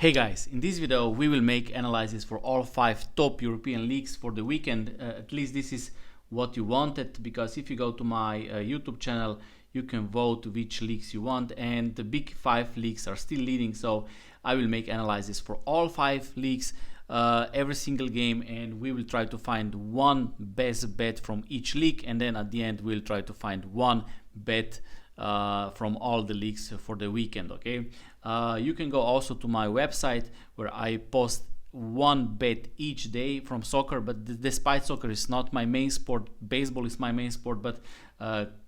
Hey guys, in this video we will make analysis for all 5 top European leagues for the weekend. At least this is what you wanted, because if you go to my YouTube channel you can vote which leagues you want, and the big 5 leagues are still leading, so I will make analysis for all 5 leagues, every single game, and we will try to find one best bet from each league, and then at the end we'll try to find one bet from all the leagues for the weekend. Okay, you can go also to my website where I post one bet each day from soccer, but despite soccer is not my main sport, baseball is my main sport, but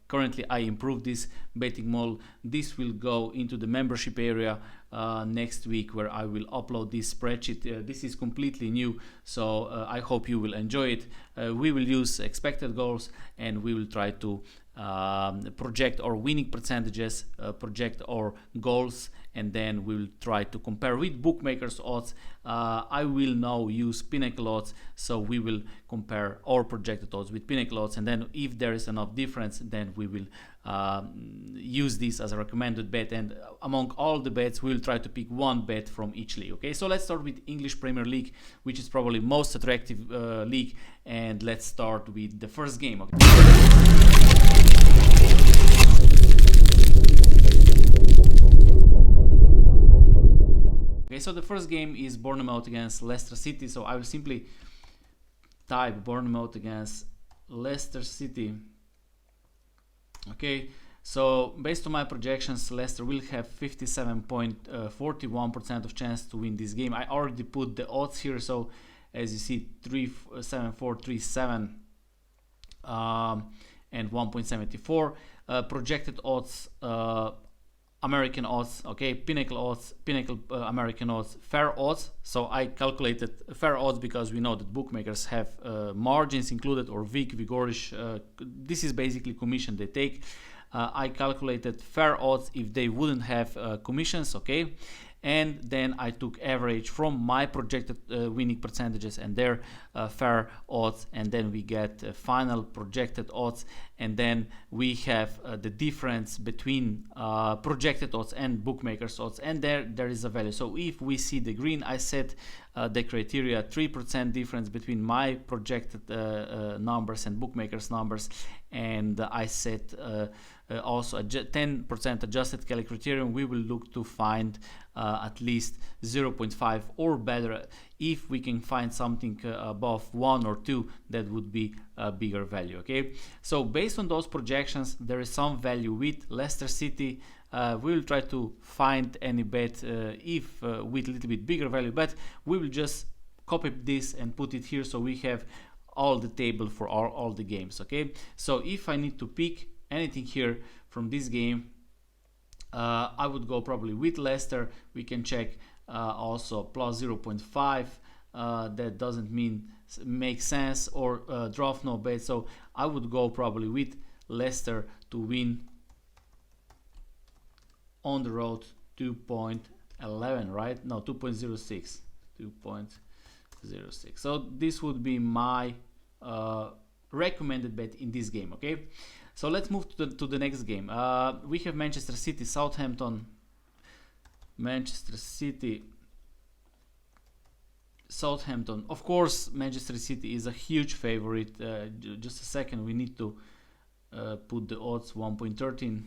currently I improved this betting model. This will go into the membership area next week, where I will upload this spreadsheet. This is completely new, so I hope you will enjoy it. We will use expected goals, and we will try to project our winning percentages, project our goals, and then we will try to compare with bookmakers odds. I will now use Pinnacle odds, so we will compare our projected odds with Pinnacle odds, and then if there is enough difference, then we will use this as a recommended bet, and among all the bets we will try to pick one bet from each league. Okay, so let's start with English Premier League, which is probably most attractive league, and let's start with the first game. Okay. Okay, so the first game is Bournemouth against Leicester City, so I will simply type Bournemouth against Leicester City. Okay, so based on my projections, Leicester will have 57.41% of chance to win this game. I already put the odds here, so as you see, 3.7437 and 1.74 projected odds. American odds, okay, Pinnacle odds, Pinnacle American odds, fair odds. So I calculated fair odds because we know that bookmakers have margins included, or vigorish. This is basically commission they take. I calculated fair odds if they wouldn't have commissions, okay, and then I took average from my projected winning percentages and their fair odds, and then we get final projected odds, and then we have the difference between projected odds and bookmakers odds, and there is a value. So if we see the green, I set the criteria 3% difference between my projected numbers and bookmakers numbers, and I set also a 10% adjusted Kelly criterion. We will look to find at least 0.5 or better. If we can find something above 1 or 2, that would be a bigger value. Okay, so based on those projections, there is some value with Leicester City. We will try to find any bet if with a little bit bigger value, but we will just copy this and put it here, so we have all the table for all the games. Okay, so if I need to pick anything here from this game, I would go probably with Leicester. We can check also plus 0.5. That doesn't make sense, or draft no bet. So I would go probably with Leicester to win on the road 2.11, right? No, 2.06. 2.06. So this would be my recommended bet in this game. Okay, so let's move to the next game. We have Manchester City, Southampton. Manchester City, Southampton. Of course, Manchester City is a huge favorite. Just a second, we need to put the odds 1.13,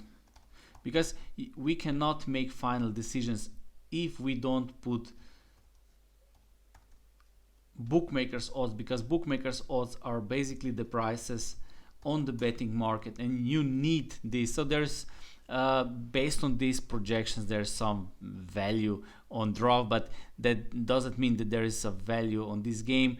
because we cannot make final decisions if we don't put bookmakers odds, because bookmakers odds are basically the prices on the betting market, and you need this. So there's based on these projections, there's some value on draw, but that doesn't mean that there is a value on this game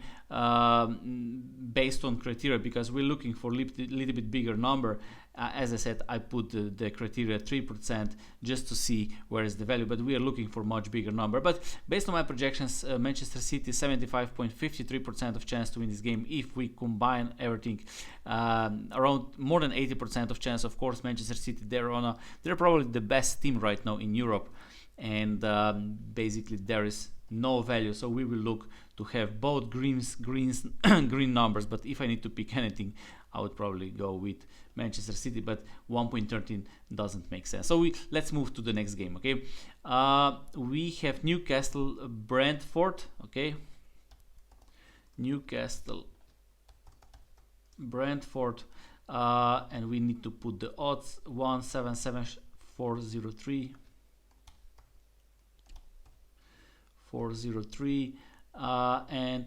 based on criteria, because we're looking for a little bit bigger number. As I said, I put the criteria 3% just to see where is the value, but we are looking for much bigger number. But based on my projections, Manchester City 75.53% of chance to win this game. If we combine everything, around more than 80% of chance. Of course, Manchester City, they're probably the best team right now in Europe, and basically there is no value, so we will look to have both green numbers. But if I need to pick anything, I would probably go with Manchester City, but 1.13 doesn't make sense. So let's move to the next game. Okay, we have Newcastle Brentford. Okay, Newcastle Brentford, and we need to put the odds 177,403 and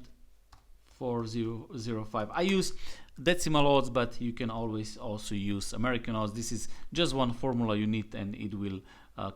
4005. I use decimal odds, but you can always also use American odds. This is just one formula you need, and it will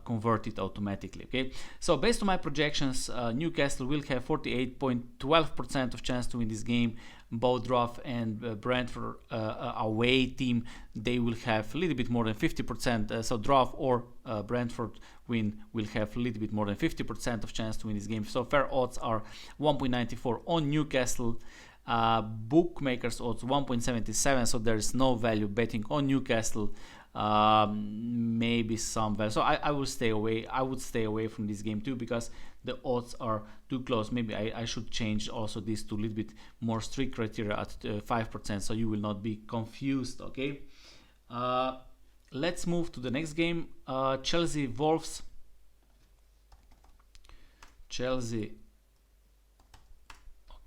convert it automatically. Okay, so based on my projections, Newcastle will have 48.12% of chance to win this game. Both draw and Brentford away team, they will have a little bit more than 50%. So draw or Brentford win will have a little bit more than 50% of chance to win this game. So fair odds are 1.94 on Newcastle. Bookmakers odds 1.77, so there is no value betting on Newcastle. Maybe some value, so I will stay away. I would stay away from this game too, because the odds are too close. Maybe I should change also this to a little bit more strict criteria at 5%, so you will not be confused. Okay, let's move to the next game. Chelsea Wolves. Chelsea.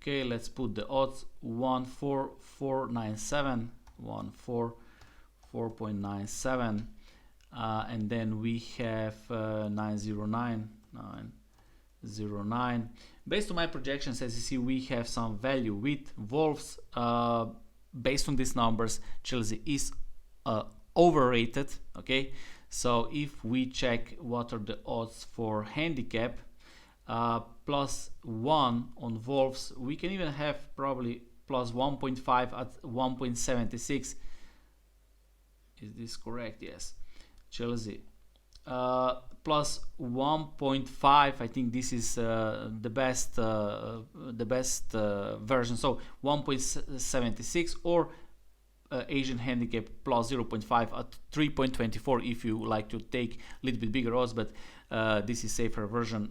Okay, let's put the odds 14497, 4.97, and then we have 909. Based on my projections, as you see, we have some value with Wolves. Based on these numbers, Chelsea is overrated. Okay, so if we check what are the odds for handicap, +1 on Wolves, we can even have probably +1.5 at 1.76. Is this correct? Yes. Chelsea plus 1.5. I think this is the best version. So 1.76 or Asian handicap plus 0.5 at 3.24 if you like to take a little bit bigger odds, but this is safer version,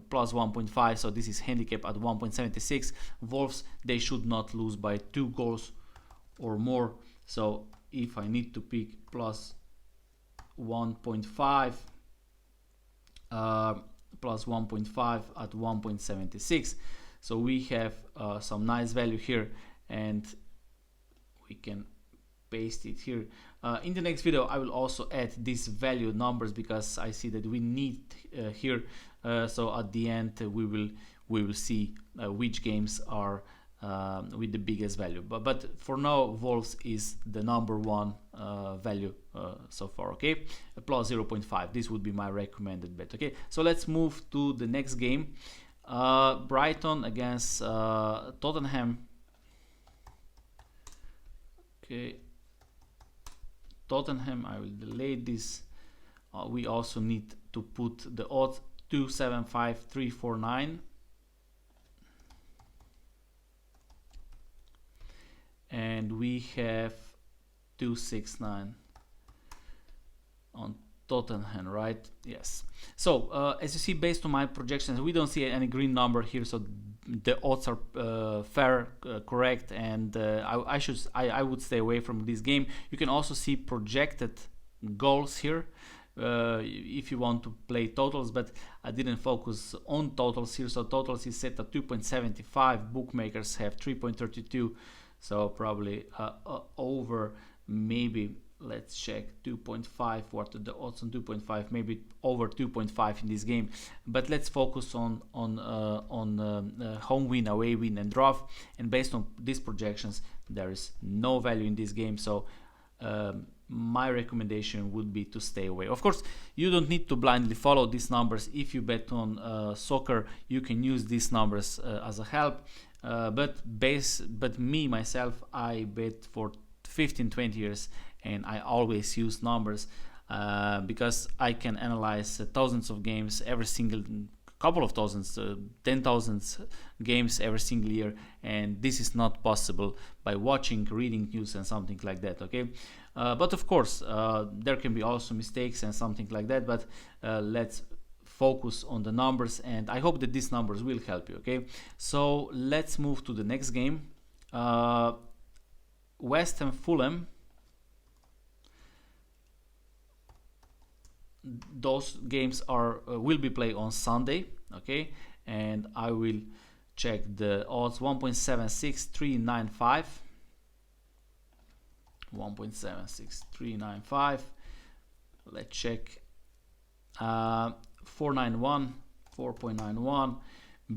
plus 1.5, so this is handicap at 1.76. Wolves, they should not lose by 2 goals or more. So if I need to pick plus 1.5 plus 1.5 at 1.76, so we have some nice value here, and we can paste it here. In the next video I will also add these value numbers, because I see that we need here, so at the end we will see which games are with the biggest value, but for now Wolves is the number one value so far. Okay, plus 0.5, this would be my recommended bet. Okay, so let's move to the next game. Brighton against Tottenham. Okay, Tottenham, I will delay this. We also need to put the odds 275,349, and we have 269 on Tottenham, right? Yes. So as you see, based on my projections, we don't see any green number here, so the odds are fair, correct, and I would stay away from this game. You can also see projected goals here if you want to play totals, but I didn't focus on totals here. So totals is set at 2.75. Bookmakers have 3.32, so probably over. Maybe let's check 2.5. What are the odds on 2.5? Maybe over 2.5 in this game. But let's focus on home win, away win, and draw. And based on these projections, there is no value in this game. So my recommendation would be to stay away. Of course, you don't need to blindly follow these numbers. If you bet on soccer, you can use these numbers as a help. But me myself, I bet for 15-20 years, and I always use numbers because I can analyze thousands of games every single couple of thousands, 10,000 games every single year, and this is not possible by watching, reading news and something like that. Okay, but of course there can be also mistakes and something like that, but let's focus on the numbers, and I hope that these numbers will help you. Okay, so let's move to the next game. West Ham Fulham. Those games are will be played on Sunday, okay, and I will check the odds. 1.76395, 1.76395. Let's check. 491, 4.91.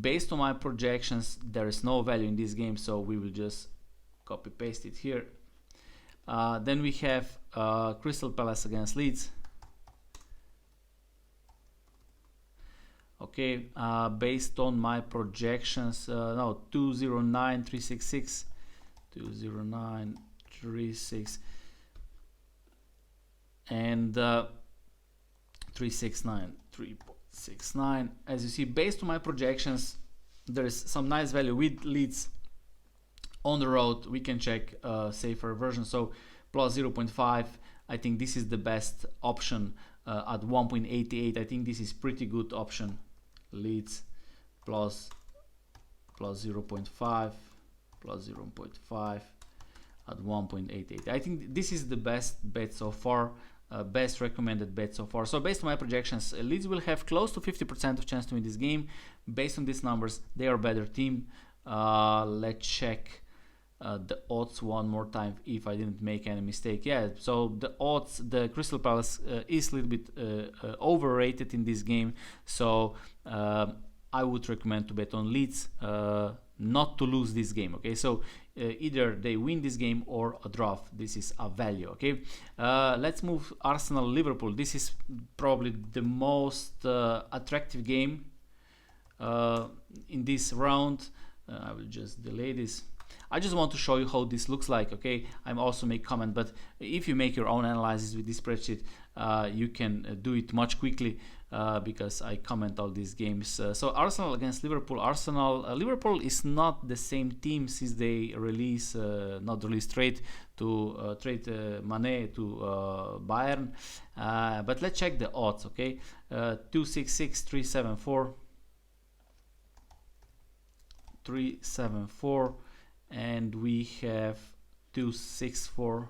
Based on my projections, there is no value in this game, so we will just copy paste it here. Then we have Crystal Palace against Leeds. Okay, based on my projections, no, 209,366, 209,366, and 369, 3.69. As you see, based on my projections, there is some nice value with Leeds on the road. We can check safer version, so plus 0.5. I think this is the best option at 1.88. I think this is pretty good option. Leeds plus 0.5, plus 0.5 at 1.88. I think this is the best bet so far, best recommended bet so far. So based on my projections, Leeds will have close to 50% of chance to win this game. Based on these numbers, they are a better team. Let's check the odds one more time if I didn't make any mistake. Yeah, so the odds, the Crystal Palace is a little bit overrated in this game, so I would recommend to bet on Leeds not to lose this game. Okay, so either they win this game or a draw. This is a value. Okay, let's move Arsenal Liverpool. This is probably the most attractive game in this round. I will just delay this. I just want to show you how this looks like. Okay, I'm also make comment, but if you make your own analysis with this spreadsheet, you can do it much quickly because I comment all these games. So Arsenal against Liverpool. Liverpool is not the same team since they release trade to Mane to Bayern. But let's check the odds. Okay, 266,374, 374. And we have 264,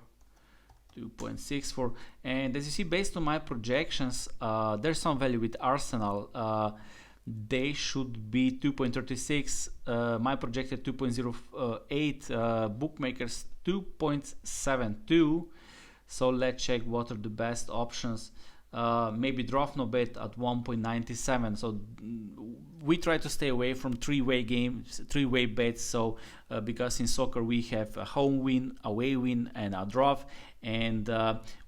2.64, and as you see, based on my projections, there's some value with Arsenal. They should be 2.36. My projected 2.08. Bookmakers 2.72. So let's check what are the best options. Maybe draft no bet at 1.97. So we try to stay away from three-way games, three-way bets. So because in soccer we have a home win, away win, and a draw, and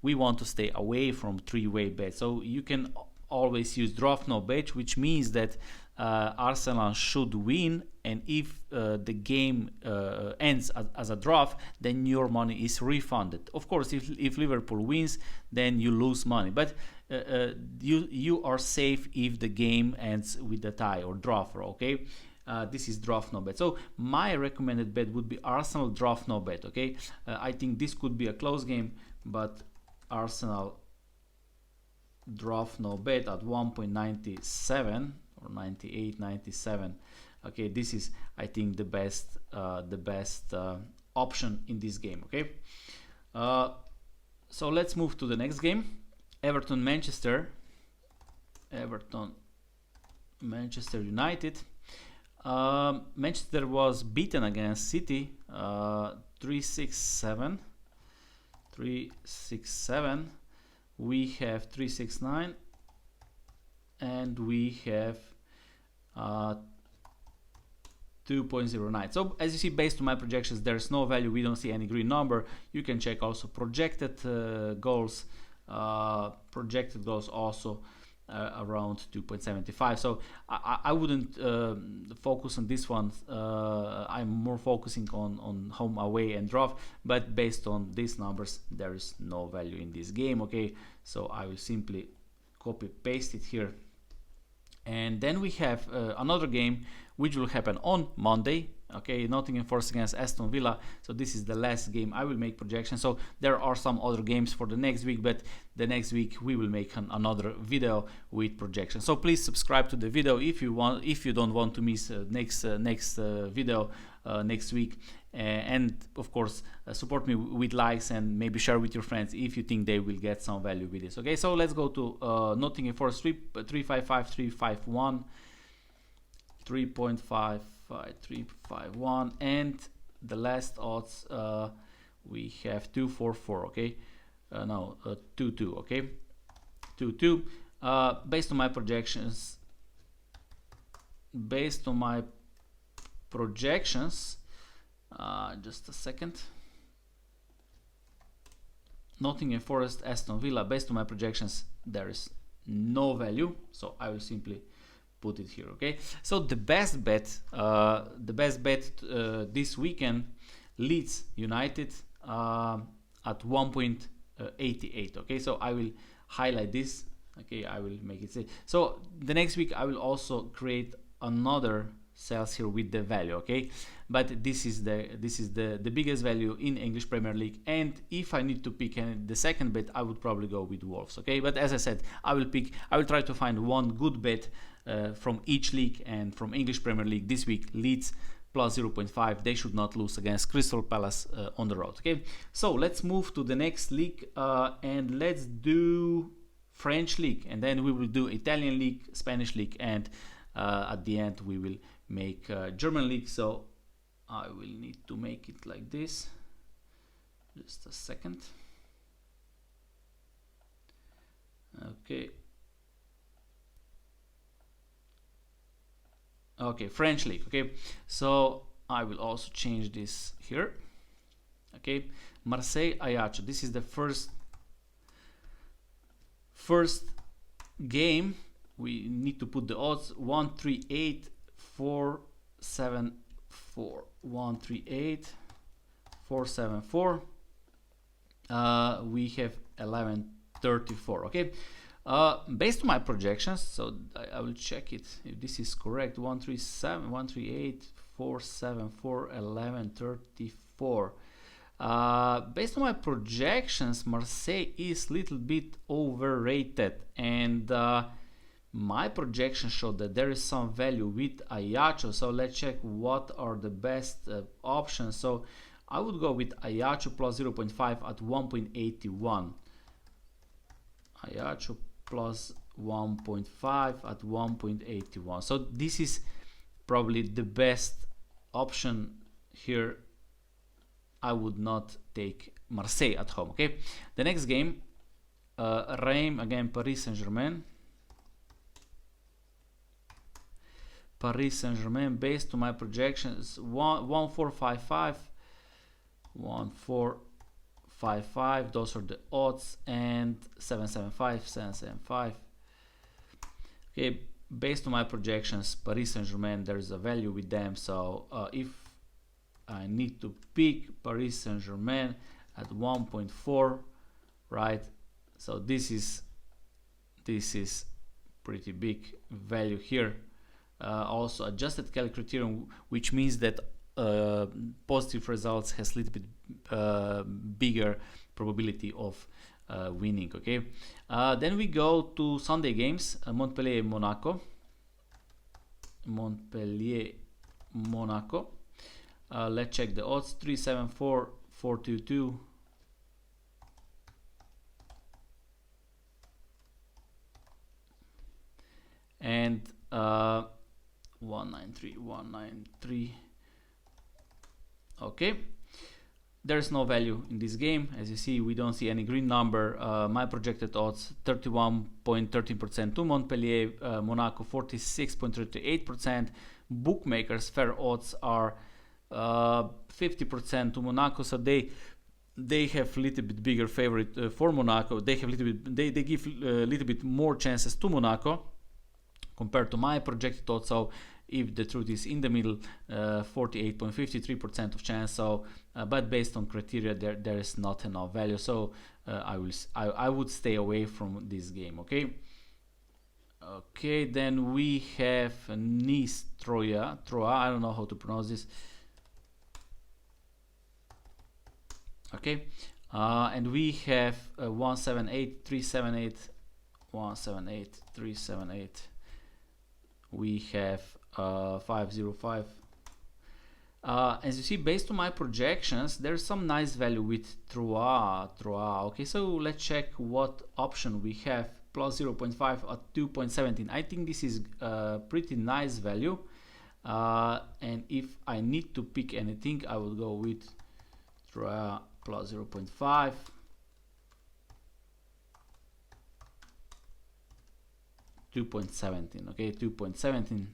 we want to stay away from three-way bets. So you can always use draft no bet, which means that Arsenal should win, and if the game ends as a draw, then your money is refunded. Of course, if Liverpool wins, then you lose money, but you are safe if the game ends with a tie or draw. Okay, this is draft no bet. So my recommended bet would be Arsenal draft no bet. Okay, I think this could be a close game, but Arsenal draft no bet at 1.97 or 98, 97. Okay, this is, I think, the best option in this game. Okay, so let's move to the next game. Everton Manchester United. Manchester was beaten against City 367. We have 369, and we have 2.09. So as you see, based on my projections, there's no value. We don't see any green number. You can check also projected goals. Projected goals also around 2.75. So I wouldn't focus on this one. I'm more focusing on home, away, and draw. But based on these numbers, there is no value in this game. Okay, so I will simply copy paste it here. And then we have another game which will happen on Monday. Okay, Nottingham Forest against Aston Villa. So this is the last game I will make projection. So there are some other games for the next week, but the next week we will make another video with projection. So please subscribe to the video if you want, if you don't want to miss next video next week. And of course support me with likes, and maybe share with your friends if you think they will get some value with this. Okay, so let's go to Nottingham Forest 355 351 3.55 351, and the last odds we have 244. Okay, no 22. Okay, 22. Based on my projections, just a second. Nottingham Forest, Aston Villa. Based on my projections, there is no value, so I will simply put it here. Okay, so the best bet this weekend, Leeds United at 1.88. Okay, so I will highlight this. Okay, I will make it say. So the next week I will also create another sales here with the value. Okay, but this is the biggest value in English Premier League, and if I need to pick the second bet, I would probably go with Wolves. Okay, but as I said, I will try to find one good bet from each league, and from English Premier League this week, Leeds plus 0.5. They should not lose against Crystal Palace on the road. Okay, so let's move to the next league, and let's do French league, and then we will do Italian league, Spanish league, and at the end we will make German league. So I will need to make it like this. Just a second. Okay. Okay, French league. Okay, so I will also change this here. Okay, Marseille Ajaccio. This is the first game. We need to put the odds 138 474 138 474. We have 1134. Okay, based on my projections, so I will check it if this is correct. 137 138 474 1134. Based on my projections, Marseille is a little bit overrated, and my projections show that there is some value with Ajaccio. So let's check what are the best options. So I would go with Ajaccio plus 0.5 at 1.81. Ajaccio plus 1.5 at 1.81. So this is probably the best option here. I would not take Marseille at home. Okay, the next game, Reims against Paris Saint-Germain. Paris Saint-Germain, based on my projections, 1455 1455, those are the odds, and 775 775. Okay, based on my projections, Paris Saint-Germain, there's a value with them. So if I need to pick Paris Saint-Germain at 1.4, right? So this is pretty big value here. Also adjusted Kelly criterion, which means that positive results has a little bit bigger probability of winning. Okay, then we go to Sunday games, Montpellier Monaco. Let's check the odds. 374 422. And 193. Okay, there's no value in this game. As you see, we don't see any green number. My projected odds 31.13% to Montpellier, Monaco 46.38%. Bookmakers fair odds are 50% to Monaco, so they have a little bit bigger favorite for Monaco. They have they give a little bit more chances to Monaco compared to my projected odds. So if the truth is in the middle, 48.53% of chance. So but based on criteria, there is not enough value. So I would stay away from this game. Okay. Okay, then we have Nice Troyes. I don't know how to pronounce this. Okay, and we have 178, 378, 178, 378. We have 505. As you see, based on my projections, there's some nice value with Trois. Okay, so let's check what option we have. Plus 0.5 at 2.17. I think this is a pretty nice value. And if I need to pick anything, I will go with Trois plus 0.5. $2.17. Okay, 2.17.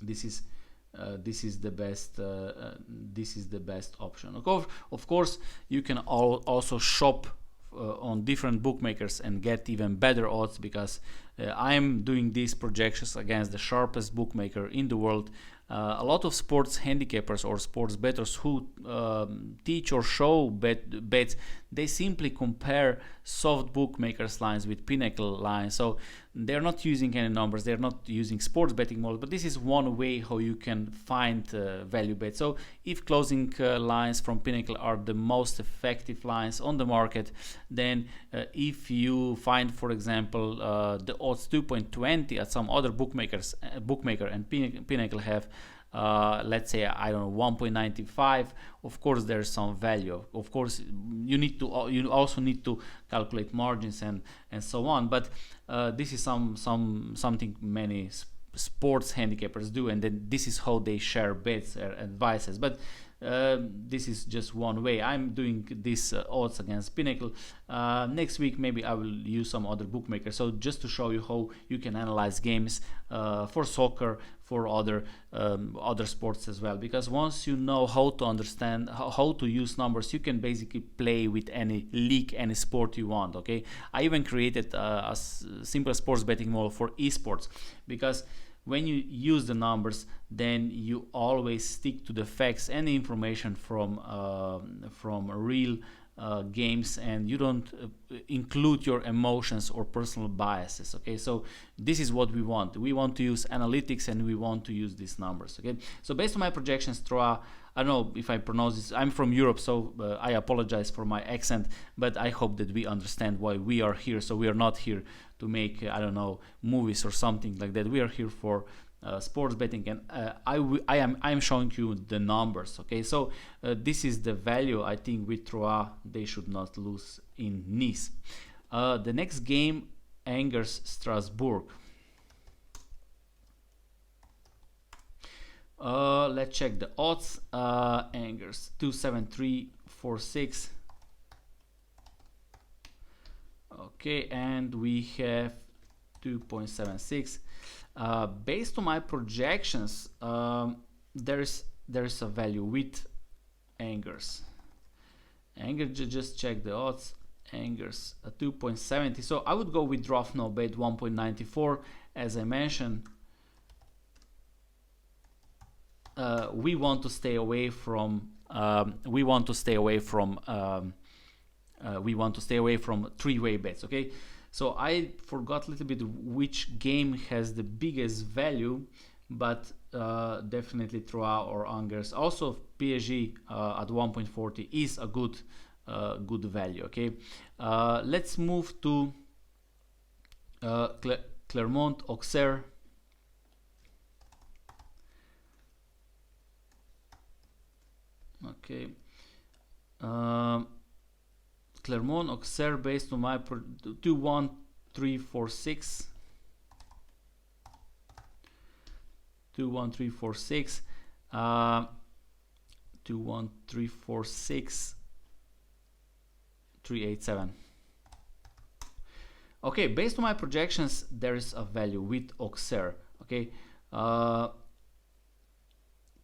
This is the best. This is the best option. Of course, you can also shop on different bookmakers and get even better odds, because I am doing these projections against the sharpest bookmaker in the world. A lot of sports handicappers or sports bettors who teach or show bets, they simply compare soft bookmakers lines with Pinnacle lines. So they're not using any numbers, they're not using sports betting models, but this is one way how you can find value bets. So if closing lines from Pinnacle are the most effective lines on the market, then if you find, for example, the odds 2.20 at some other bookmaker and Pinnacle have let's say, I don't know, 1.95, of course there's some value. Of course you also need to calculate margins and so on, but this is something many sports handicappers do, and then this is how they share bets and advices. But this is just one way. I'm doing this odds against Pinnacle. Next week maybe I will use some other bookmaker. So just to show you how you can analyze games for soccer, for other sports as well. Because once you know how to understand how to use numbers, you can basically play with any league, any sport you want. Okay, I even created a simple sports betting model for esports, because when you use the numbers, then you always stick to the facts and the information from real games, and you don't include your emotions or personal biases. Okay, so this is what we want. We want to use analytics, and we want to use these numbers. Okay, so based on my projections, Trois, I don't know if I pronounce this. I'm from Europe, so I apologize for my accent, but I hope that we understand why we are here. So we are not here to make I don't know, movies or something like that. We are here for sports betting, and I am showing you the numbers. Okay, so this is the value. I think with Trois they should not lose in Nice. The next game, Angers Strasbourg. Let's check the odds. Angers 27346. Okay, and we have 2.76. Based on my projections, there is a value with Angers. Just check the odds. Angers 2.70. So I would go with draft no bet 1.94. As I mentioned, we want to stay away from three-way bets. Okay, so I forgot a little bit which game has the biggest value, but definitely Trois or Angers. Also PSG at 1.40 is a good value. Okay, let's move to Clermont Auxerre. Okay, Clermont Auxerre based on my 21346. 21346. 21346. 387. Okay, based on my projections, there is a value with Auxerre. Okay,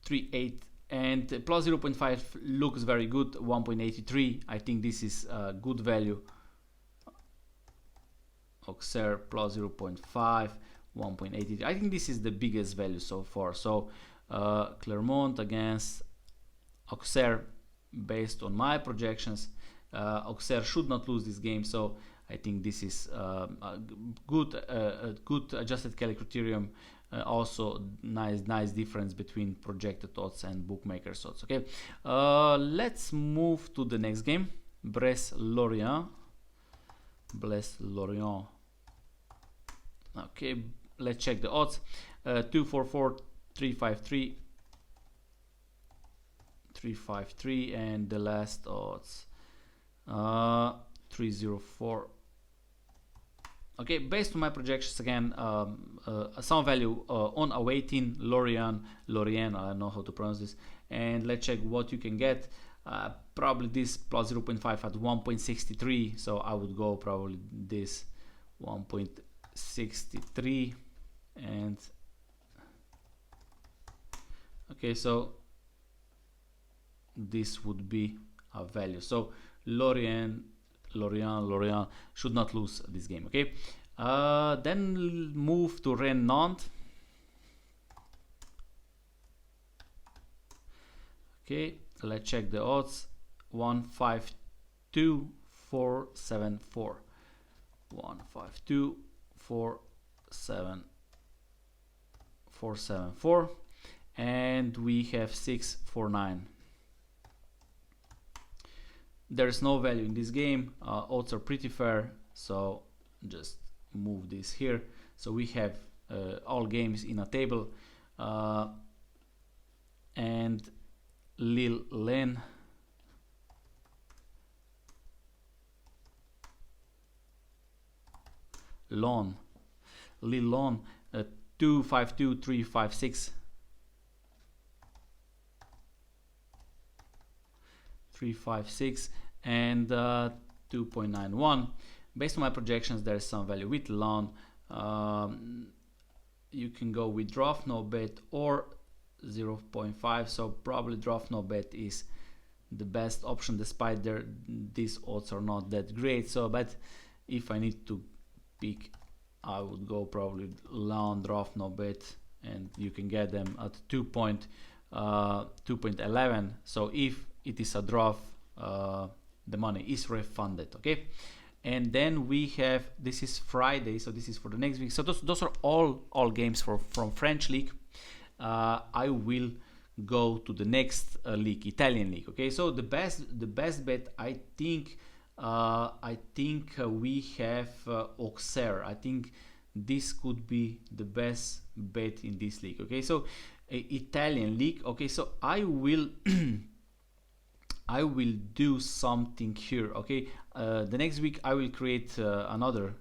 38. And plus 0.5 looks very good. 1.83. I think this is a good value. Auxerre plus 0.5, 1.83. I think this is the biggest value so far. So Clermont against Auxerre, based on my projections, Auxerre should not lose this game. So I think this is a good adjusted Kelly criterion Also nice difference between projected odds and bookmakers odds. Okay, let's move to the next game. Brest-Lorient. Okay, let's check the odds. 244, 353, 353, and the last odds 304. Okay, based on my projections again, some value on awaiting Lorient, I don't know how to pronounce this, and let's check what you can get. Probably this plus 0.5 at 1.63, so I would go probably this 1.63, and okay, so this would be a value. So Lorient should not lose this game. Okay, then move to Rennes-Nantes. Okay, let's check the odds. 152,474. 152,474, and we have 649. There's no value in this game. Odds are pretty fair, so just move this here. So we have all games in a table, and Lille-Lens. Lille-Lens, 252, 356. 356 and 2.91. Based on my projections, there is some value with Lens. You can go with draft no bet or 0.5, so probably draft no bet is the best option, despite these odds are not that great. So but if I need to pick, I would go probably Lens draft no bet, and you can get them at 2.11. So if it is a draft, the money is refunded. Okay, and then we have, this is Friday, so this is for the next week. So those are all games from French league. I will go to the next league, Italian league. Okay, so the best bet, I think we have Auxerre. I think this could be the best bet in this league. Okay, so Italian league. Okay, so I will I will do something here. Okay, the next week I will create another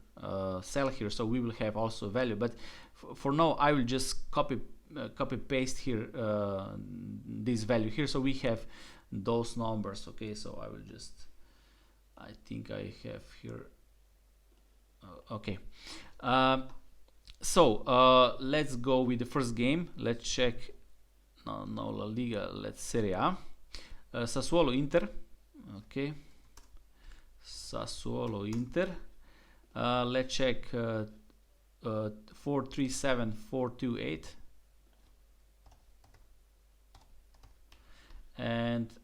cell here, so we will have also value, but for now I will just copy paste here this value here, so we have those numbers. Okay, so I will just, I think I have here okay, so let's go with the first game. Let's check, no La Liga, let's Serie A. Sassuolo Inter. Okay, Sassuolo Inter. Let's check 437 428 and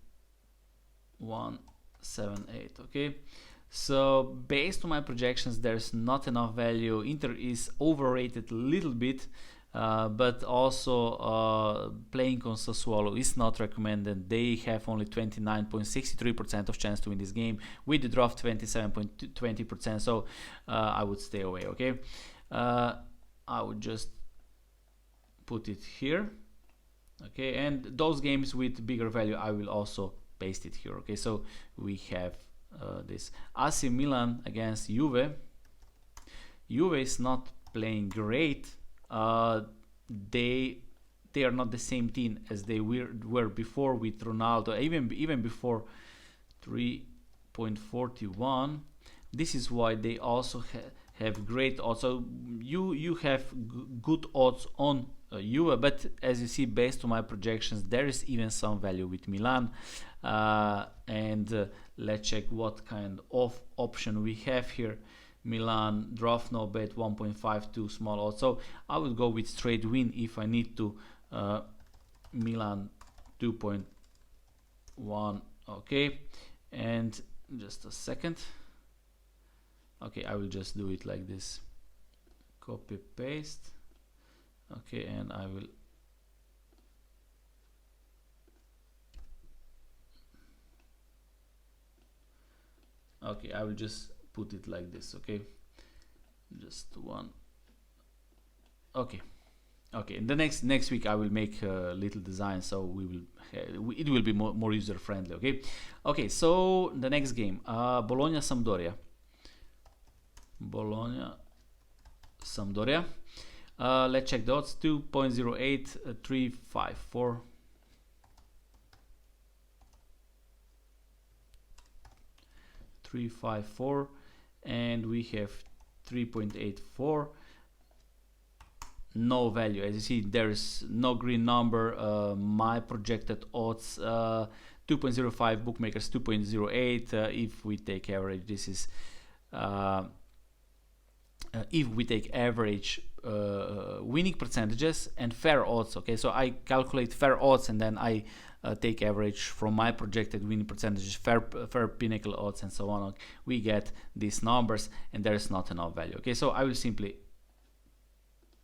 178. Okay, so based on my projections, there's not enough value. Inter is overrated a little bit, but also playing on Sassuolo is not recommended. They have only 29.63% of chance to win this game, with the draft 27.20%, so I would stay away. Okay, I would just put it here. Okay, and those games with bigger value, I will also paste it here. Okay, so we have this AC Milan against Juve. Juve is not playing great. They are not the same team as they were before with Ronaldo, even before 3.41. This is why they also have great odds. So you have good odds on Juve, but as you see, based on my projections, there is even some value with Milan. And let's check what kind of option we have here. Milan draft no bet 1.52 small odds, so I would go with straight win if I need to. Milan 2.1. Okay, and just a second. Okay, I will just do it like this, copy paste. Okay, and I will just put it like this. Okay, just one. Okay. Okay, in the next week I will make a little design, so it will be more user friendly. Okay, okay. So the next game, Bologna Sampdoria. Bologna Sampdoria. Let's check the odds. 2.08, 354. 354, and we have 3.84. No value. As you see, there is no green number. My projected odds 2.05, bookmakers 2.08. If we take average, this is if we take average winning percentages and fair odds. Okay, so I calculate fair odds and then I take average from my projected winning percentages, fair pinnacle odds, and so on. We get these numbers, and there is not enough value. Okay, so I will simply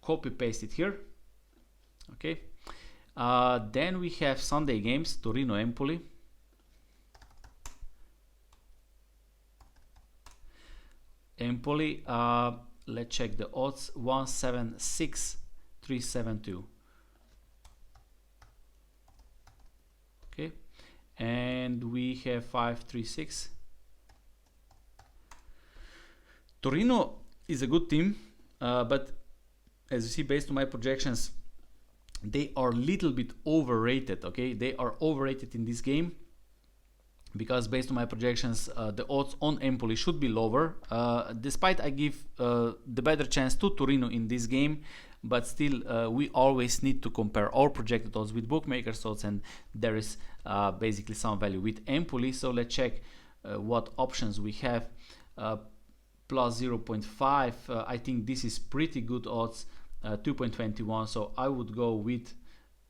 copy paste it here. Okay, then we have Sunday games, Torino Empoli. Empoli, let's check the odds. 176, 372. Okay, and we have 536. Torino is a good team, but as you see, based on my projections, they are a little bit overrated. Okay, they are overrated in this game because based on my projections, the odds on Empoli should be lower. Despite I give the better chance to Torino in this game, but still we always need to compare our projected odds with bookmakers odds, and there is basically some value with Empoli. So let's check what options we have. Plus 0.5, I think this is pretty good odds. 2.21, so I would go with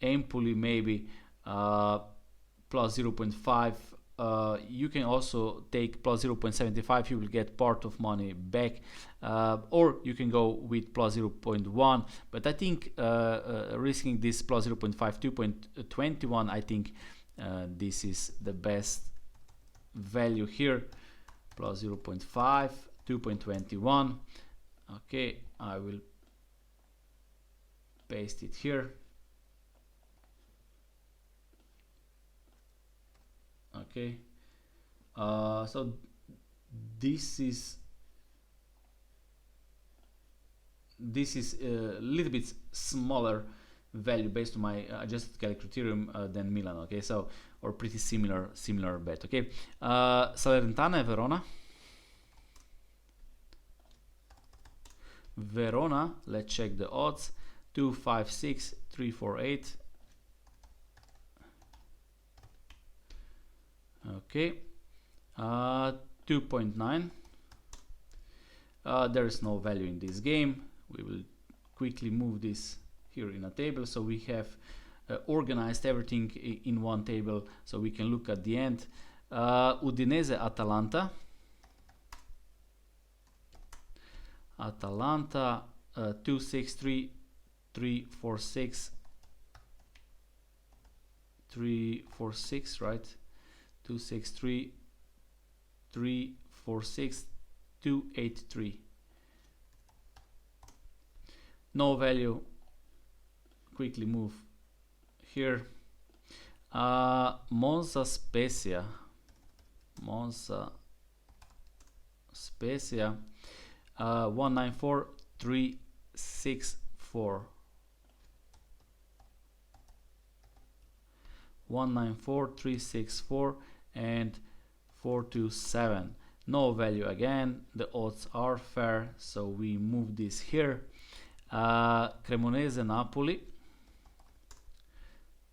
Empoli maybe plus 0.5. You can also take plus 0.75, you will get part of money back, or you can go with plus 0.1, but I think risking this plus 0.5, 2.21, I think this is the best value here. Plus 0.5, 2.21. Okay, I will paste it here. Okay, so this is a little bit smaller value based on my adjusted criterion than Milan. Okay, so or pretty similar bet. Okay, Salernitana and Verona. Verona, let's check the odds. 256, 348. Okay, 2.9. There is no value in this game. We will quickly move this here in a table, so we have organized everything in one table, so we can look at the end. Udinese Atalanta. Atalanta 263, 346, 346, right? 263, 346, 283. No value. Quickly move here. Monza Spezia. Monza Spezia. 194, 364. 194, 364 and 427. No value again. The odds are fair, so we move this here. Cremonese Napoli.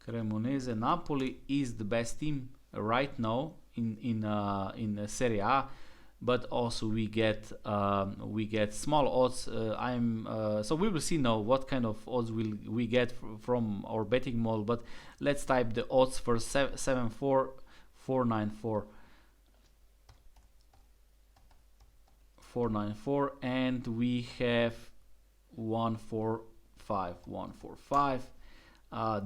Cremonese Napoli is the best team right now in Serie A, but also we get small odds. So we will see now what kind of odds will we get from our betting model. But let's type the odds for 74494. 494, and we have 145. 145.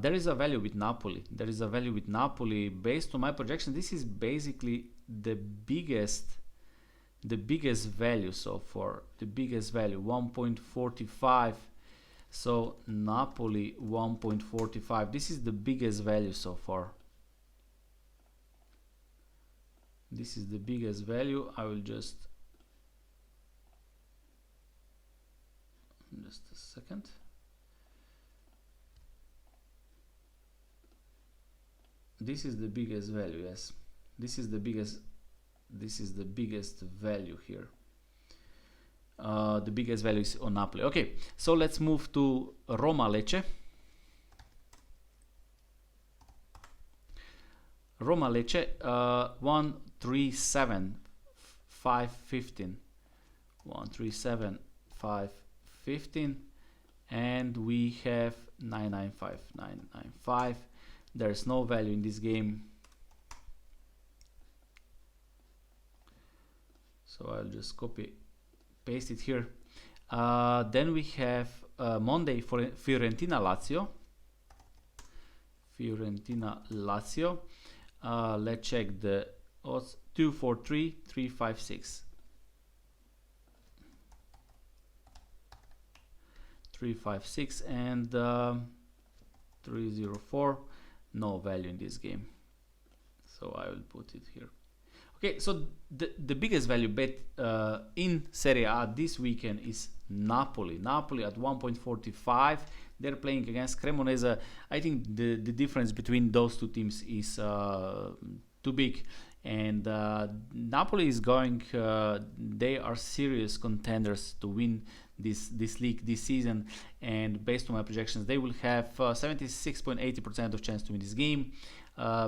There is a value with Napoli. There is a value with Napoli based on my projection. This is basically the biggest value so far. The biggest value 1.45. So Napoli 1.45. This is the biggest value so far. This is the biggest value. I will just a second. This is the biggest value. Yes, this is the biggest value here. The biggest value is on Napoli. Okay, so let's move to Roma Lecce. Roma Lecce 137 515. 137 515, and we have 995 995. There's no value in this game, so I'll just copy paste it here. Then we have Monday for Fiorentina Lazio. Let's check the odds. 243 356. 356 and 304. No value in this game, so I will put it here. Okay, so the biggest value bet in Serie A this weekend is Napoli. Napoli at 1.45. They're playing against Cremonese. I think the difference between those two teams is too big, and Napoli is going. They are serious contenders to win this league this season, and based on my projections, they will have 76.80% of chance to win this game.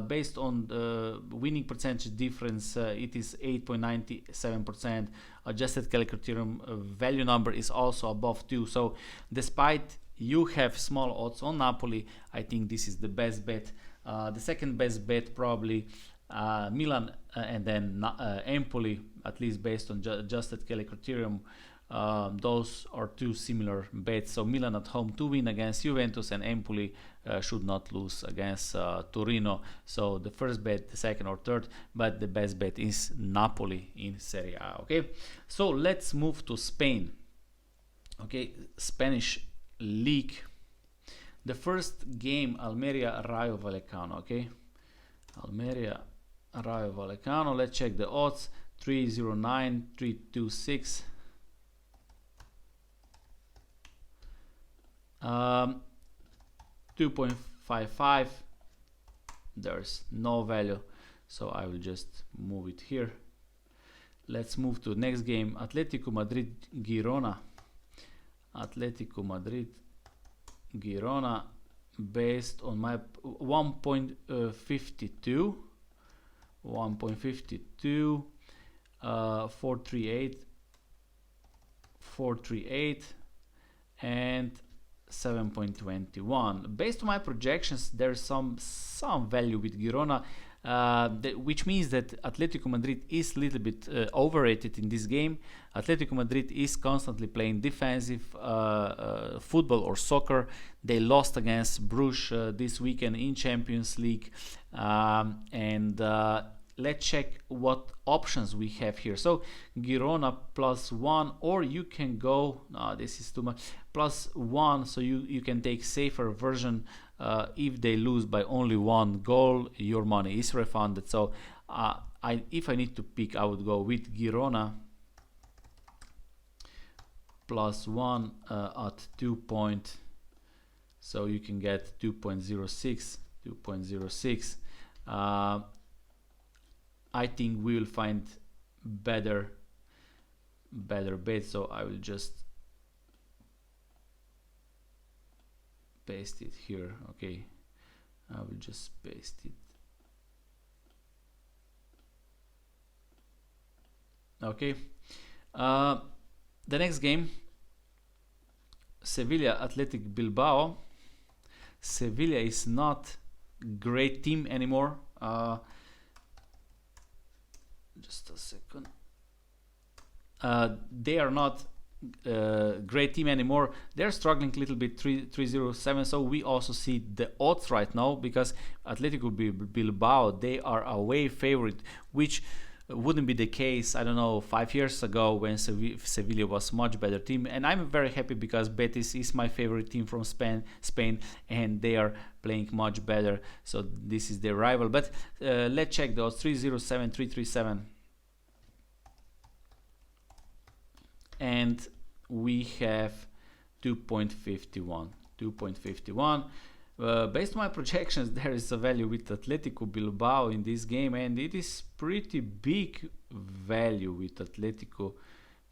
Based on the winning percentage difference, it is 8.97%. Adjusted Kelly criterion value number is also above 2. So despite you have small odds on Napoli, I think this is the best bet. The second best bet probably Milan and then Empoli, at least based on adjusted Kelly criterion. Those are two similar bets. So Milan at home to win against Juventus, and Empoli should not lose against Torino. So the first bet, the second or third, but the best bet is Napoli in Serie A. Okay, so let's move to Spain. Okay, Spanish League. The first game, Almeria Rayo Vallecano. Okay, Almeria Rayo Vallecano. Let's check the odds. 309 326. 2.55. There's no value, so I will just move it here. Let's move to the next game, Atletico Madrid Girona. Atletico Madrid Girona, based on my 1.52, 438, and 7.21. Based on my projections, there's some value with Girona, which means that Atletico Madrid is a little bit overrated in this game. Atletico Madrid is constantly playing defensive football or soccer. They lost against Bruges this weekend in Champions League, and let's check what options we have here. So Girona +1, or you can go, no, this is too much, +1, so you can take safer version. If they lose by only 1 goal, your money is refunded. So if I need to pick, I would go with Girona +1 at 2 point, so you can get 2.06. I think we will find better bets, so I will just paste it here. Okay, I will just paste it. Okay, the next game, Sevilla Athletic Bilbao. Sevilla is not a great team anymore. Just a second. They are not great team anymore. They're struggling a little bit, 307. So we also see the odds right now, because Atletico Bilbao, they are away favorite, which wouldn't be the case, I don't know, 5 years ago when Sevilla was much better team. And I'm very happy because Betis is my favorite team from Spain, and they are playing much better. So this is their rival. But let's check those. 307, 337. And we have 2.51. Based on my projections, there is a value with Atletico Bilbao in this game, and it is pretty big value with Atletico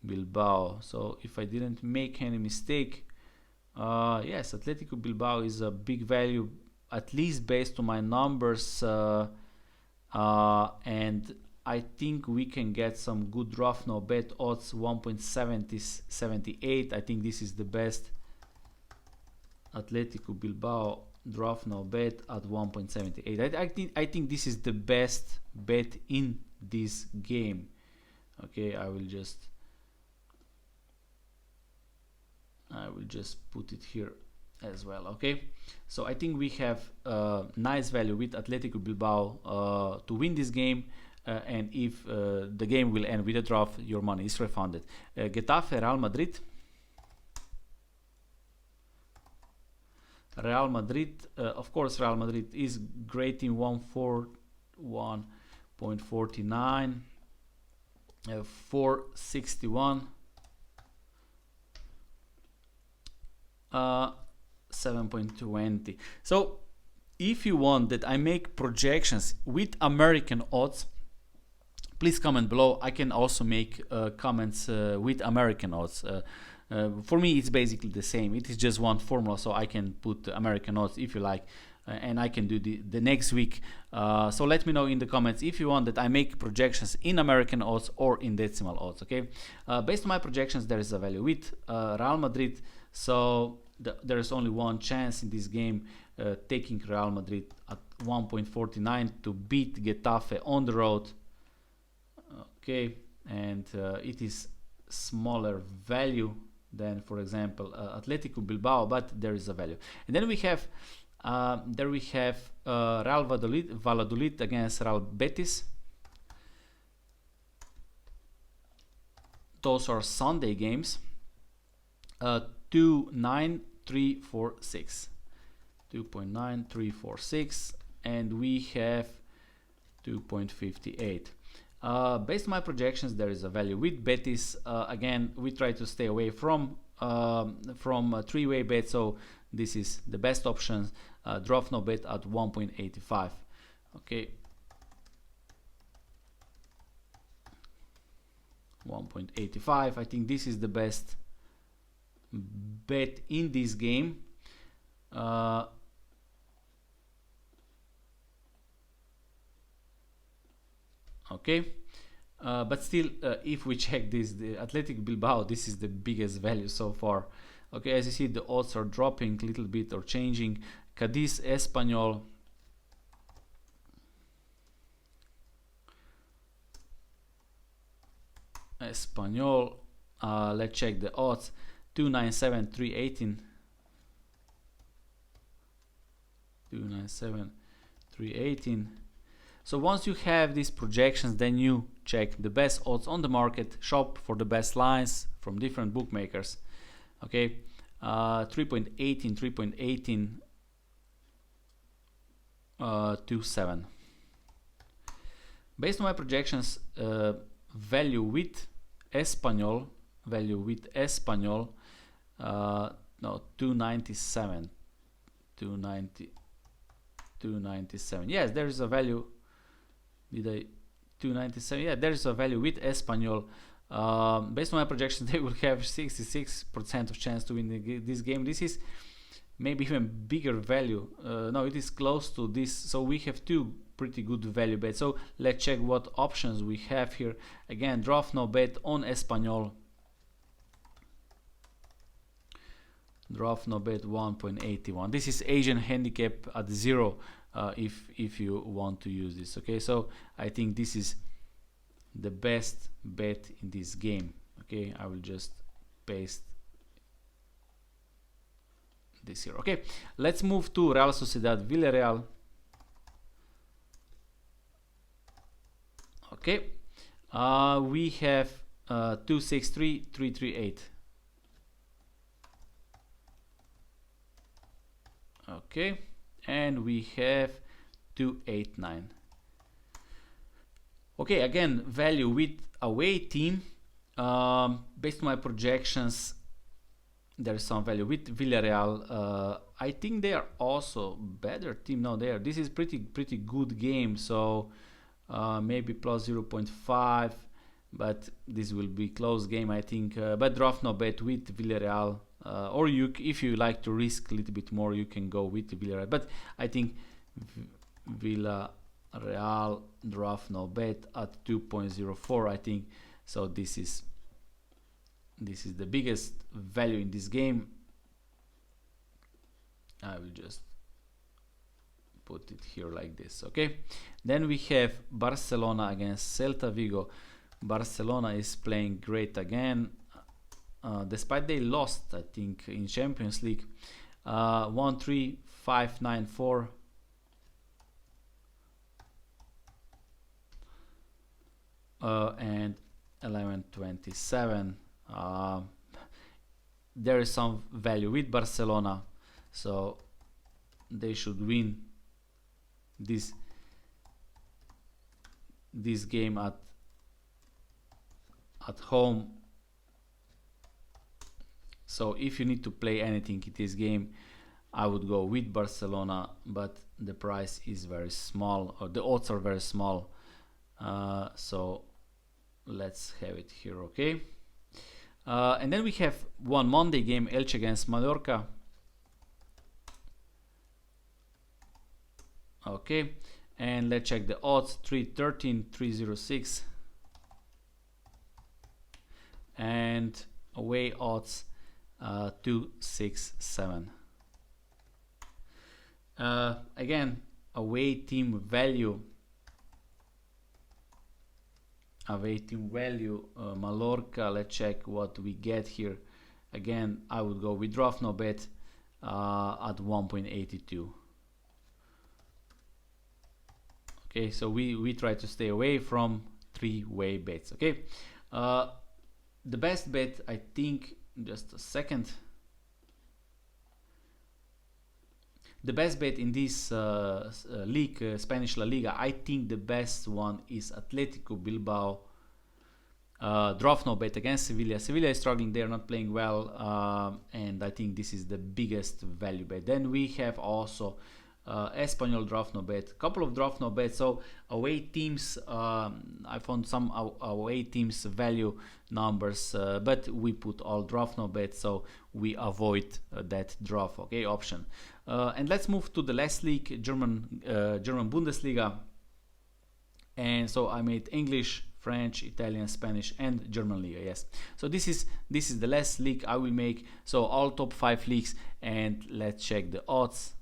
Bilbao. So if I didn't make any mistake, yes, Atletico Bilbao is a big value, at least based on my numbers, and I think we can get some good rough no bet odds, 1.78. I think this is the best. Atletico Bilbao draft no bet at 1.78. I think this is the best bet in this game. Okay, I will just put it here as well. Okay, so I think we have nice value with Atletico Bilbao to win this game. And if the game will end with a draw, your money is refunded. Getafe, Real Madrid. Real Madrid, of course, Real Madrid is great in 141.49, 461, 7.20. So if you want that I make projections with American odds, please comment below. I can also make comments with American odds. For me, it's basically the same. It is just one formula, so I can put American odds if you like, and I can do the next week. So let me know in the comments if you want that I make projections in American odds or in decimal odds. Okay. Based on my projections, there is a value with Real Madrid. So there is only one chance in this game, taking Real Madrid at 1.49 to beat Getafe on the road. Okay, and it is smaller value than, for example, Atletico Bilbao, but there is a value. And then we have Real Valladolid against Real Betis. Those are Sunday games. 2.9346, 2.9346, and we have 2.58. Based on my projections, there is a value with Betis. Again, we try to stay away from three-way bet, so this is the best option. Draft no bet at 1.85. Okay, 1.85. I think this is the best bet in this game. Okay, but still, if we check this, the Athletic Bilbao, this is the biggest value so far. Okay, as you see, the odds are dropping a little bit or changing. Cadiz, Espanyol, let's check the odds. 297, 318, 297, 318. So once you have these projections, then you check the best odds on the market, shop for the best lines from different bookmakers. Okay, 3.18, 3.18, 27. Based on my projections, value with Espanyol, no, 297, 297. Yes, there is a value. Did I 297? Yeah, there is a value with Espanyol. Based on my projections, they will have 66% of chance to win this game. This is maybe even bigger value. No, it is close to this. So we have two pretty good value bets. So let's check what options we have here. Again, draft no bet on Espanyol. Draft no bet 1.81. This is Asian handicap at 0. If you want to use this. Okay, so I think this is the best bet in this game. Okay, I will just paste this here. Okay, let's move to Real Sociedad Villarreal. Okay, we have 263 338. Okay, and we have 289. Okay, again, value with away team. Based on my projections, there's some value with Villarreal. I think they are also better team. No, they are. This is pretty good game. So maybe plus 0.5, but this will be close game, I think. But draft no bet with Villarreal, or you, if you like to risk a little bit more, you can go with Villarreal. But I think Villarreal draft no bet at 2.04. I think so. This is the biggest value in this game. I will just put it here like this. Okay, then we have Barcelona against Celta Vigo. Barcelona is playing great again, despite they lost, I think, in Champions League. 1-3-5-9-4. And 11-27. There is some value with Barcelona, so they should win this game at home. So if you need to play anything in this game, I would go with Barcelona, but the price is very small, or the odds are very small. So let's have it here. Okay, and then we have one Monday game, Elche against Mallorca. Okay, and let's check the odds. 313, 306, and away odds 267. Again, away team value. Mallorca. Let's check what we get here. Again, I would go with draft no bet at 1.82. Okay, so we try to stay away from three-way bets. Okay, the best bet, I think, just a second. The best bet in this league, Spanish La Liga, I think the best one is Atletico Bilbao. Draft no bet against Sevilla. Sevilla is struggling; they are not playing well, and I think this is the biggest value bet. Then we have also Espanyol draft no bet, couple of draft no bets. So away teams, I found some away teams value numbers, but we put all draft no bet, so we avoid that draft option. And let's move to the last league, German Bundesliga. And so I made English, French, Italian, Spanish, and German Liga. Yes. So this is the last league I will make. So all top 5 leagues, and let's check the odds.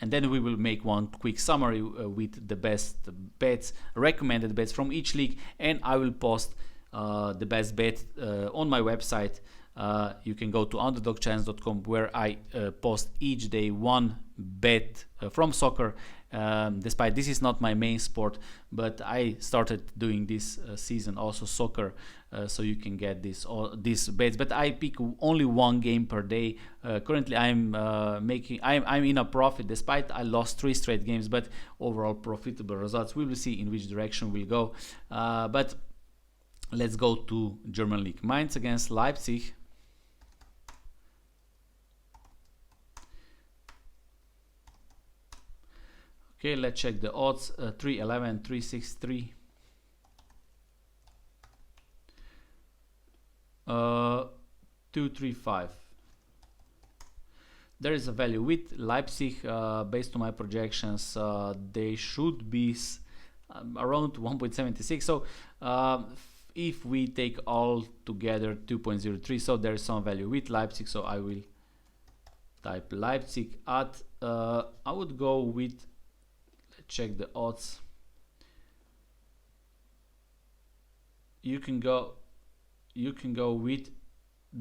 And then we will make one quick summary with the best bets, recommended bets from each league, and I will post the best bet on my website. You can go to underdogchance.com, where I post each day one bet from soccer. Despite this is not my main sport, but I started doing this season also soccer, so you can get these bets. But I pick only one game per day. Currently, I'm in a profit, despite I lost 3 straight games, but overall profitable results. We will see in which direction we'll go. But let's go to German League. Mainz against Leipzig. Okay, let's check the odds. 311, 363. 235. There is a value with Leipzig. Based on my projections, they should be around 1.76. So if we take all together 2.03, so there is some value with Leipzig. So I will type Leipzig at, I would go with, check the odds. You can go with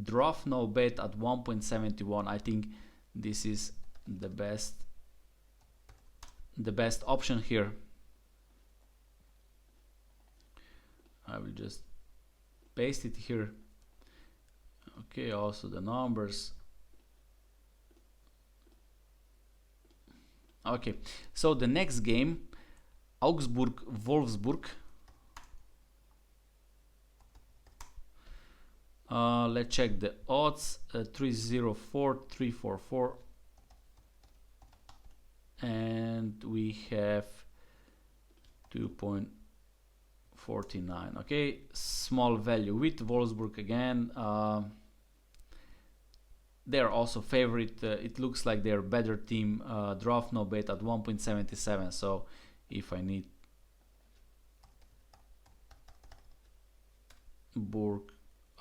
draft no bet at 1.71. I think this is the best option here. I will just paste it here. Okay, also the numbers. Okay, so the next game, Augsburg-Wolfsburg. Let's check the odds. 304, 344, and we have 2.49. Okay, small value with Wolfsburg again. They're also favorite. It looks like they're better team. Draft no bet at 1.77. So if I need Burg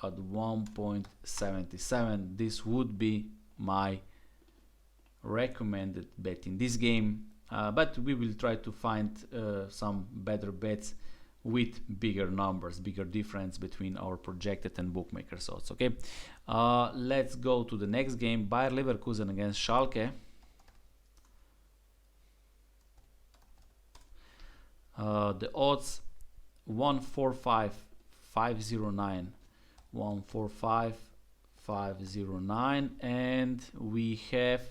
at 1.77, this would be my recommended bet in this game. But we will try to find some better bets with bigger numbers, bigger difference between our projected and bookmakers odds. Okay, let's go to the next game, Bayer Leverkusen against Schalke. The odds 145,509, 145,509, and we have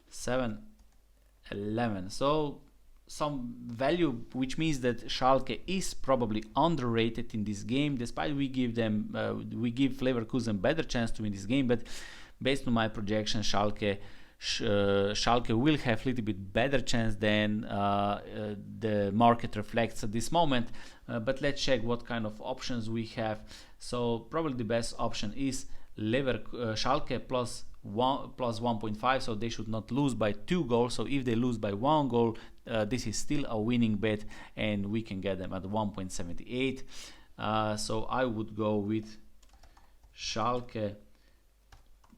711. So some value, which means that Schalke is probably underrated in this game, despite we give Leverkusen better chance to win this game. But based on my projection, Schalke will have a little bit better chance than the market reflects at this moment. But let's check what kind of options we have. So probably the best option is Schalke plus 1.5, so they should not lose by 2 goals. So if they lose by 1 goal, this is still a winning bet, and we can get them at 1.78. So I would go with Schalke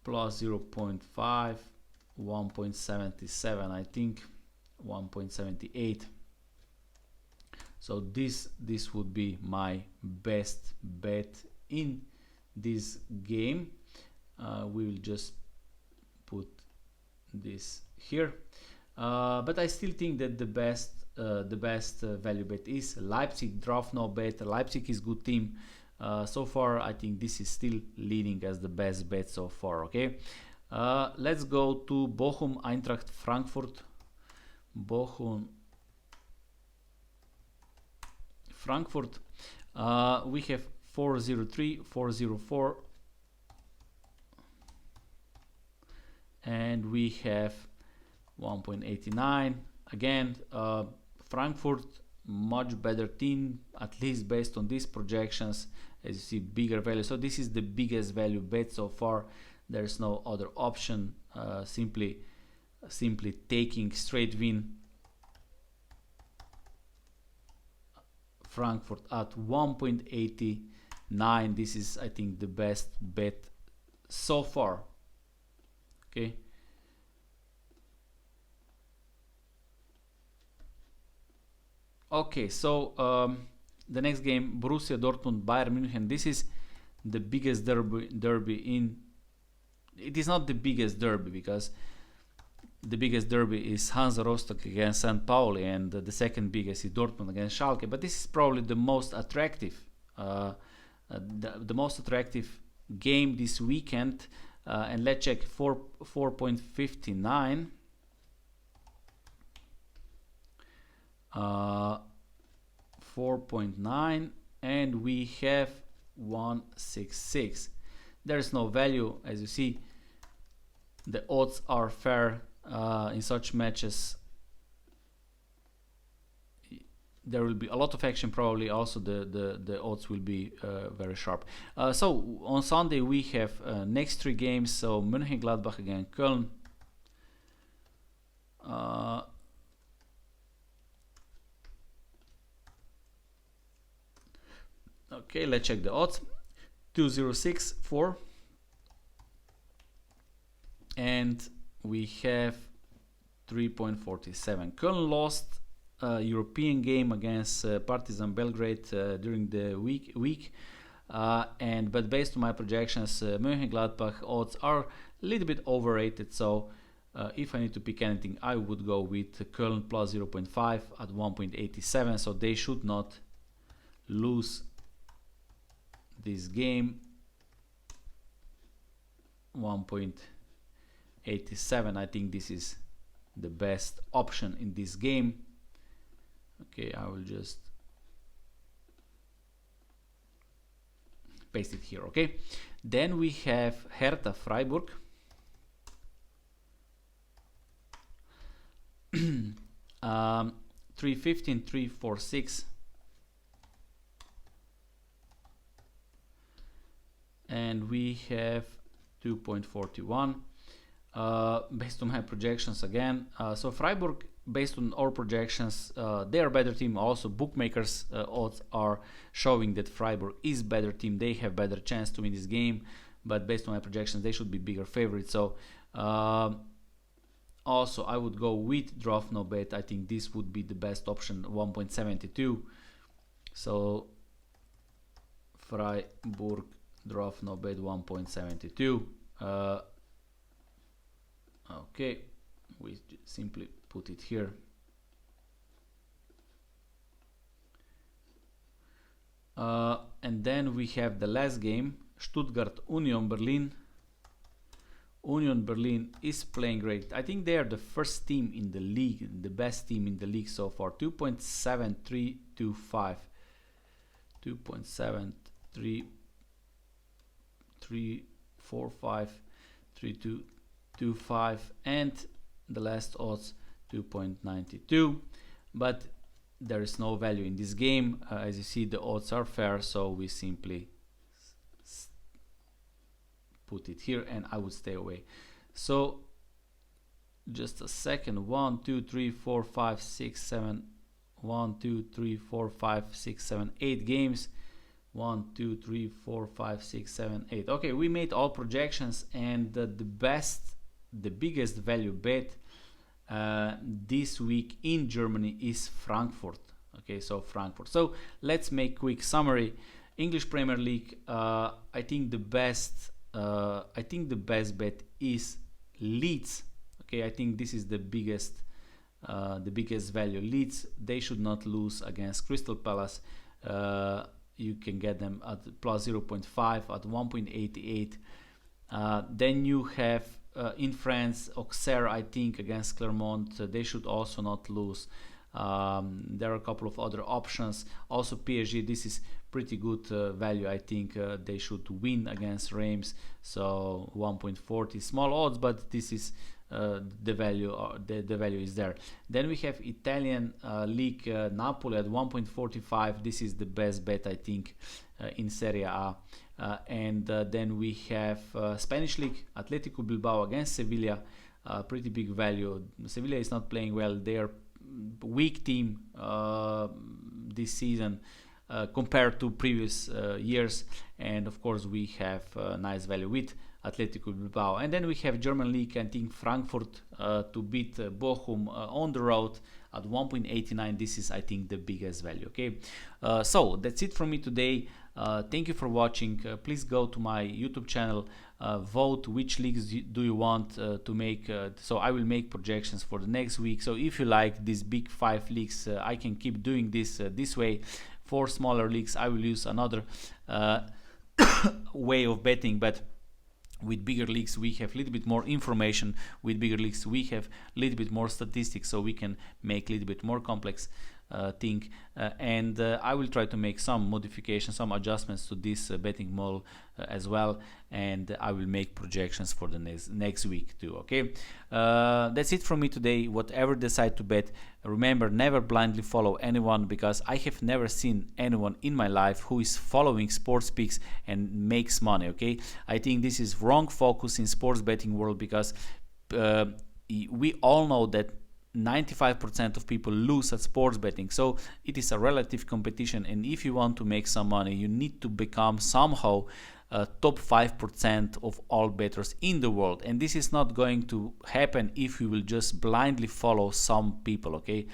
plus 0.5, 1.77, I think 1.78. So this would be my best bet in this game. We will just put this here, but I still think that the best value bet is Leipzig draft no bet. Leipzig is good team. So far I think this is still leading as the best bet so far. Okay, let's go to Bochum Eintracht Frankfurt. Bochum Frankfurt. We have 403, 404, and we have 1.89. Again, Frankfurt much better team, at least based on these projections. As you see, bigger value. So this is the biggest value bet so far. There's no other option. Simply taking straight win. Frankfurt at 1.89. This is, I think, the best bet so far. Okay. Okay, so the next game, Borussia Dortmund Bayern München. This is the biggest derby in. It is not the biggest derby, because the biggest derby is Hansa Rostock against St. Pauli, and the second biggest is Dortmund against Schalke. But this is probably the most attractive, the most attractive game this weekend. And let's check 4.59. 4.9, and we have 166. There's no value. As you see, the odds are fair in such matches. There will be a lot of action, probably. Also the odds will be very sharp. So on Sunday we have next 3 games. So Mönchengladbach against Köln. Okay, let's check the odds. 206.4, and we have 3.47. Köln lost a European game against Partizan Belgrade during the week. But based on my projections, Mönchengladbach odds are a little bit overrated. So if I need to pick anything, I would go with Köln plus 0.5 at 1.87. So they should not lose this game. 1.87. I think this is the best option in this game. Okay, I will just paste it here. Okay, then we have Hertha Freiburg. 315, 346, and we have 2.41 based on my projections again. So Freiburg, based on our projections, they are a better team. Also bookmakers odds are showing that Freiburg is better team. They have better chance to win this game, but based on my projections they should be bigger favorites. So also I would go with draw no bet. I think this would be the best option, 1.72. So Freiburg draw no bet 1.72. Okay, we simply put it here. And then we have the last game, Stuttgart Union Berlin. Union Berlin is playing great. I think they are the first team in the league, the best team in the league so far. 2.7325, 2.7345, 3225, and the last odds 2.92. But there is no value in this game. As you see, the odds are fair, so we simply put it here, and I would stay away. So just a second. 1 2 3 4 5 6 7 1 2 3 4 5 6 7 8 games. 1 2 3 4 5 6 7 8. Okay, we made all projections, and the biggest value bet this week in Germany is Frankfurt. Okay, so Frankfurt. So let's make quick summary. English Premier League. I think the best bet is Leeds. Okay, I think this is the biggest value. Leeds, they should not lose against Crystal Palace. You can get them at plus 0.5 at 1.88. Then you have in France Auxerre, I think, against Clermont. They should also not lose. There are a couple of other options. Also PSG, this is pretty good value. I think they should win against Reims. So 1.40, small odds, but this is the value. The value is there. Then we have Italian League, Napoli at 1.45. This is the best bet, I think, in Serie A. And then we have Spanish League, Atletico Bilbao against Sevilla. Pretty big value. Sevilla is not playing well. They are weak team this season compared to previous years, and of course we have nice value with Atletico Bilbao. And then we have German League, I think Frankfurt to beat Bochum on the road at 1.89. This is, I think, the biggest value. Okay, so that's it from me today. Thank you for watching. Please go to my YouTube channel, vote which leagues do you want to make. So I will make projections for the next week. So if you like these big 5 leagues, I can keep doing this this way. For smaller leagues, I will use another way of betting, but with bigger leagues we have a little bit more information. With bigger leagues we have a little bit more statistics, so we can make a little bit more complex thing, and I will try to make some modifications, some adjustments to this betting model as well, and I will make projections for the next week too. Okay, that's it from me today. Whatever decide to bet, remember, never blindly follow anyone, because I have never seen anyone in my life who is following sports picks and makes money. Okay, I think this is wrong focus in sports betting world, because we all know that 95% of people lose at sports betting. So it is a relative competition, and if you want to make some money, you need to become somehow top 5% of all bettors in the world, and this is not going to happen if you will just blindly follow some people, okay?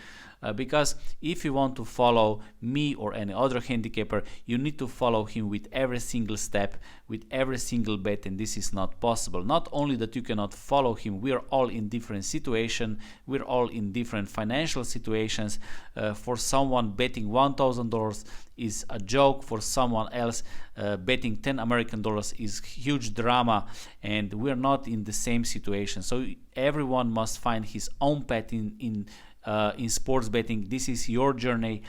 Because if you want to follow me or any other handicapper, you need to follow him with every single step, with every single bet, and this is not possible. Not only that you cannot follow him, we are all in different situations, we're all in different financial situations. For someone, betting $1,000 is a joke. For someone else, betting 10 American dollars is huge drama, and we're not in the same situation. So everyone must find his own path in sports betting. This is your journey.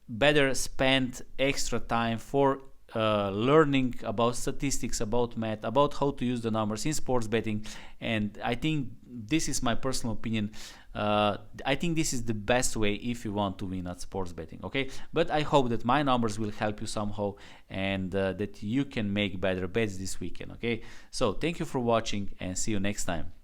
Better spend extra time for learning about statistics, about math, about how to use the numbers in sports betting. And I think this is my personal opinion. I think this is the best way if you want to win at sports betting, okay? But I hope that my numbers will help you somehow, and that you can make better bets this weekend, okay? So thank you for watching, and see you next time.